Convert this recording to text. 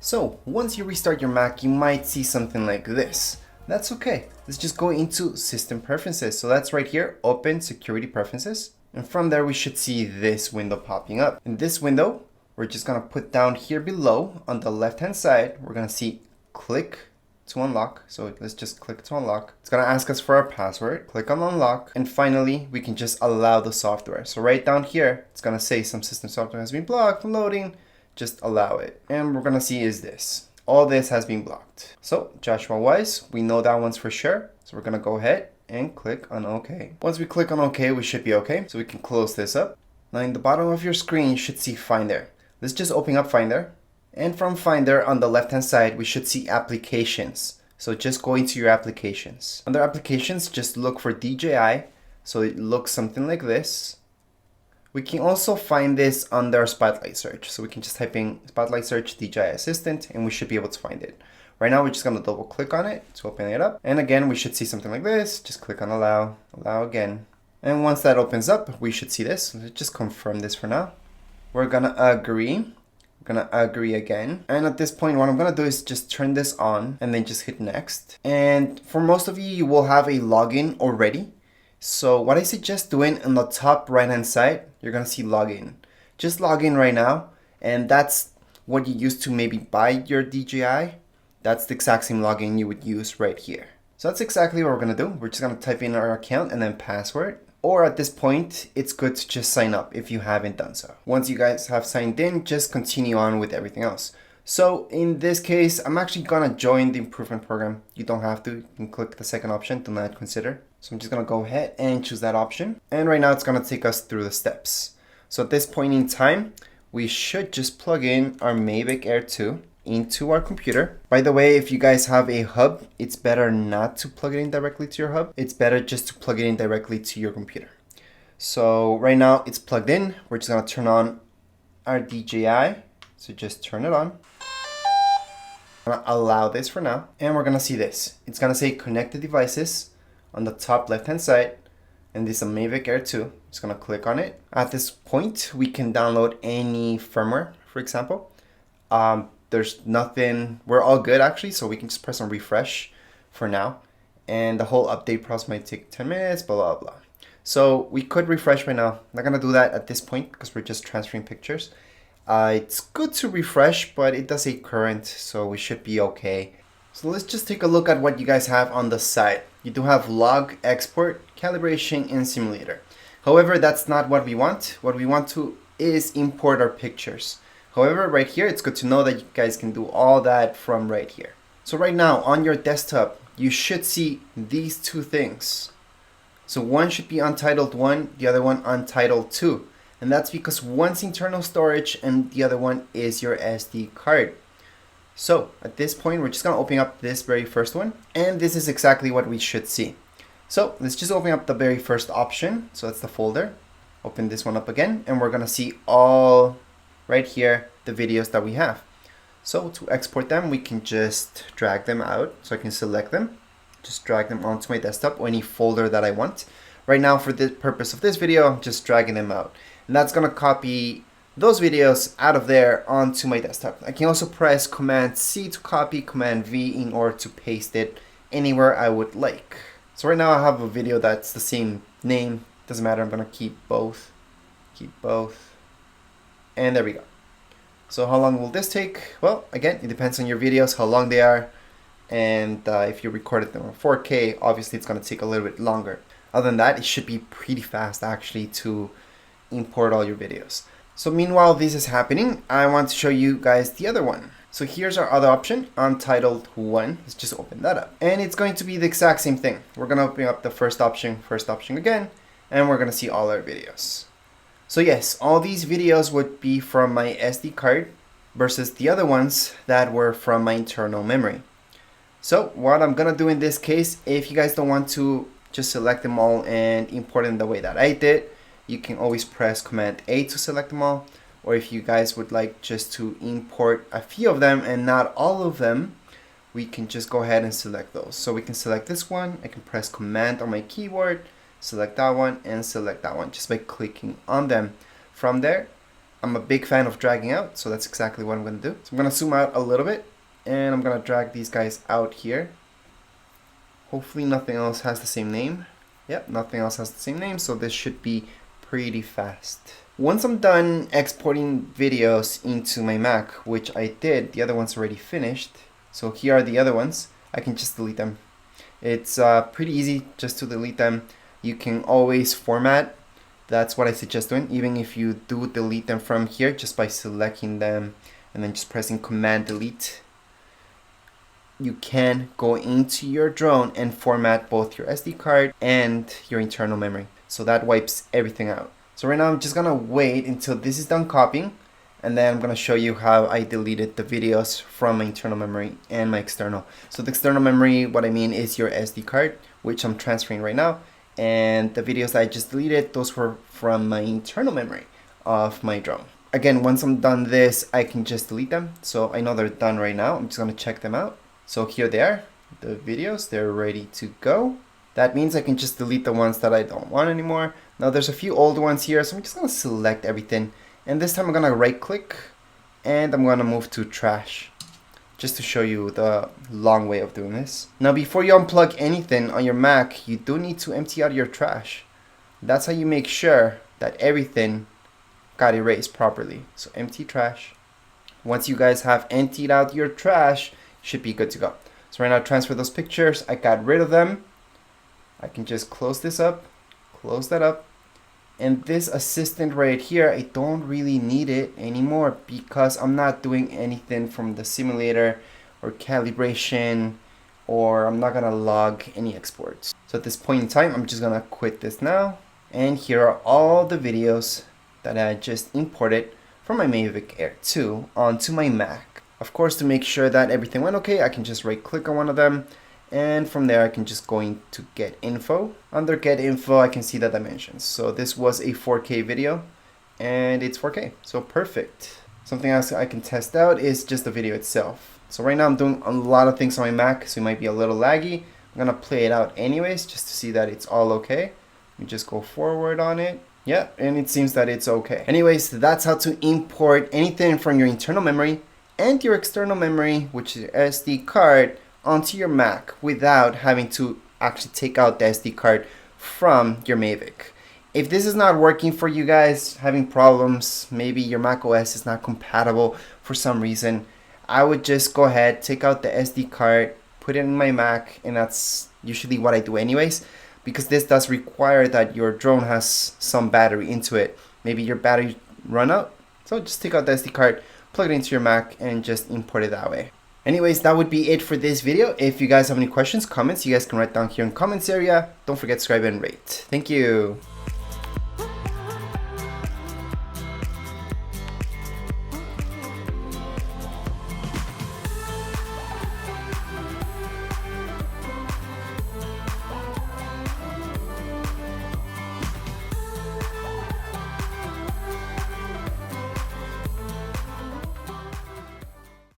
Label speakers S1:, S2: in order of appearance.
S1: So once you restart your Mac, you might see something like this. That's okay. Let's just go into System Preferences. So that's right here, open Security Preferences. And from there, we should see this window popping up. In this window, we're just gonna put down here below on the left-hand side, we're gonna see click to unlock. So let's just click to unlock. It's gonna ask us for our password. Click on unlock. And finally, we can just allow the software. So right down here, it's gonna say some system software has been blocked from loading. Just allow it. And we're gonna see is this. All this has been blocked. So Joshua Wise, we know that one's for sure. So we're gonna go ahead and click on OK. Once we click on OK, we should be okay. So we can close this up. Now in the bottom of your screen, you should see Finder. Let's just open up Finder. And from Finder on the left hand side, we should see applications. So just go into your applications. Under applications, just look for DJI. So it looks something like this. We can also find this under Spotlight Search. So we can just type in Spotlight Search DJI Assistant and we should be able to find it. Right now, we're just gonna double click on it to open it up. And again, we should see something like this. Just click on allow, allow again. And once that opens up, we should see this. Let's just confirm this for now. We're gonna agree. Gonna agree again. And at this point, what I'm gonna do is just turn this on and then just hit next. And for most of you, you will have a login already. So what I suggest doing on the top right hand side, you're gonna see login. Just log in right now. And that's what you use to maybe buy your DJI. That's the exact same login you would use right here. So that's exactly what we're gonna do. We're just gonna type in our account and then password. Or at this point, it's good to just sign up if you haven't done so. Once you guys have signed in, just continue on with everything else. So in this case, I'm actually gonna join the improvement program. You don't have to, you can click the second option, do not consider. So I'm just gonna go ahead and choose that option. And right now it's gonna take us through the steps. So at this point in time, we should just plug in our Mavic Air 2 into our computer. By the way, if you guys have a hub, it's better not to plug it in directly to your hub. It's better just to plug it in directly to your computer. So right now it's plugged in. We're just gonna turn on our DJI. So just turn it on. I'm gonna allow this for now. And we're gonna see this. It's gonna say connected devices on the top left-hand side. And this is a Mavic Air 2. Just gonna click on it. At this point, we can download any firmware, for example. There's nothing, we're all good actually, so we can just press on refresh for now. And the whole update process might take 10 minutes, blah, blah, blah. So we could refresh right now. I'm not gonna do that at this point because we're just transferring pictures. It's good to refresh, but it does say current, so we should be okay. So let's just take a look at what you guys have on the side. You do have log, export, calibration, and simulator. However, that's not what we want. What we want to is import our pictures. However, right here, it's good to know that you guys can do all that from right here. So right now on your desktop, you should see these two things. So one should be Untitled 1, the other one Untitled 2. And that's because one's internal storage and the other one is your SD card. So at this point, we're just gonna open up this very first one. And this is exactly what we should see. So let's just open up the very first option. So that's the folder. Open this one up again, and we're gonna see all right here, the videos that we have. So to export them, we can just drag them out. So I can select them, just drag them onto my desktop or any folder that I want. Right now, for the purpose of this video, I'm just dragging them out. And that's gonna copy those videos out of there onto my desktop. I can also press Command C to copy, Command V in order to paste it anywhere I would like. So right now I have a video that's the same name. Doesn't matter, I'm gonna keep both. And there we go. So how long will this take? Well, again, it depends on your videos, how long they are. And if you recorded them in 4K, obviously it's gonna take a little bit longer. Other than that, it should be pretty fast actually to import all your videos. So meanwhile this is happening, I want to show you guys the other one. So here's our other option, Untitled 1. Let's just open that up. And it's going to be the exact same thing. We're gonna open up the first option again, and we're gonna see all our videos. So yes, all these videos would be from my SD card versus the other ones that were from my internal memory. So what I'm gonna do in this case, if you guys don't want to just select them all and import them the way that I did, you can always press Command A to select them all. Or if you guys would like just to import a few of them and not all of them, we can just go ahead and select those. So we can select this one, I can press Command on my keyboard, select that one and select that one just by clicking on them. From there, I'm a big fan of dragging out, so that's exactly what I'm going to do. So I'm going to zoom out a little bit, and I'm going to drag these guys out here. Hopefully nothing else has the same name. Yep, nothing else has the same name, so this should be pretty fast. Once I'm done exporting videos into my Mac, which I did, the other one's already finished. So here are the other ones. I can just delete them. It's pretty easy just to delete them. You can always format. That's what I suggest doing, even if you do delete them from here, just by selecting them and then just pressing Command Delete. You can go into your drone and format both your SD card and your internal memory. So that wipes everything out. So right now I'm just gonna wait until this is done copying, and then I'm gonna show you how I deleted the videos from my internal memory and my external. So the external memory, what I mean is your SD card, which I'm transferring right now. And the videos that I just deleted, those were from my internal memory of my drone. Again, once I'm done this, I can just delete them. So I know they're done right now. I'm just gonna check them out. So here they are, the videos, they're ready to go. That means I can just delete the ones that I don't want anymore. Now there's a few old ones here, so I'm just gonna select everything. And this time I'm gonna right click and I'm gonna move to trash, just to show you the long way of doing this. Now before you unplug anything on your Mac, you do need to empty out your trash. That's how you make sure that everything got erased properly. So empty trash. Once you guys have emptied out your trash, you should be good to go. So right now, transfer those pictures. I got rid of them. I can just close this up, close that up. And this assistant right here, I don't really need it anymore because I'm not doing anything from the simulator or calibration, or I'm not gonna log any exports. So at this point in time, I'm just gonna quit this now. And here are all the videos that I just imported from my Mavic Air 2 onto my Mac. Of course, to make sure that everything went okay, I can just right click on one of them. And from there, I can just go into Get Info. Under Get Info, I can see the dimensions. So this was a 4K video, and it's 4K, so perfect. Something else I can test out is just the video itself. So right now I'm doing a lot of things on my Mac, so it might be a little laggy. I'm gonna play it out anyways, just to see that it's all okay. Let me just go forward on it. Yeah, and it seems that it's okay. Anyways, that's how to import anything from your internal memory and your external memory, which is your SD card, onto your Mac without having to actually take out the SD card from your Mavic. If this is not working for you guys, having problems, maybe your Mac OS is not compatible for some reason, I would just go ahead, take out the SD card, put it in my Mac, and that's usually what I do anyways, because this does require that your drone has some battery into it. Maybe your battery run out, so just take out the SD card, plug it into your Mac, and just import it that way. Anyways, that would be it for this video. If you guys have any questions, comments, you guys can write down here in the comments area. Don't forget to subscribe and rate. Thank you.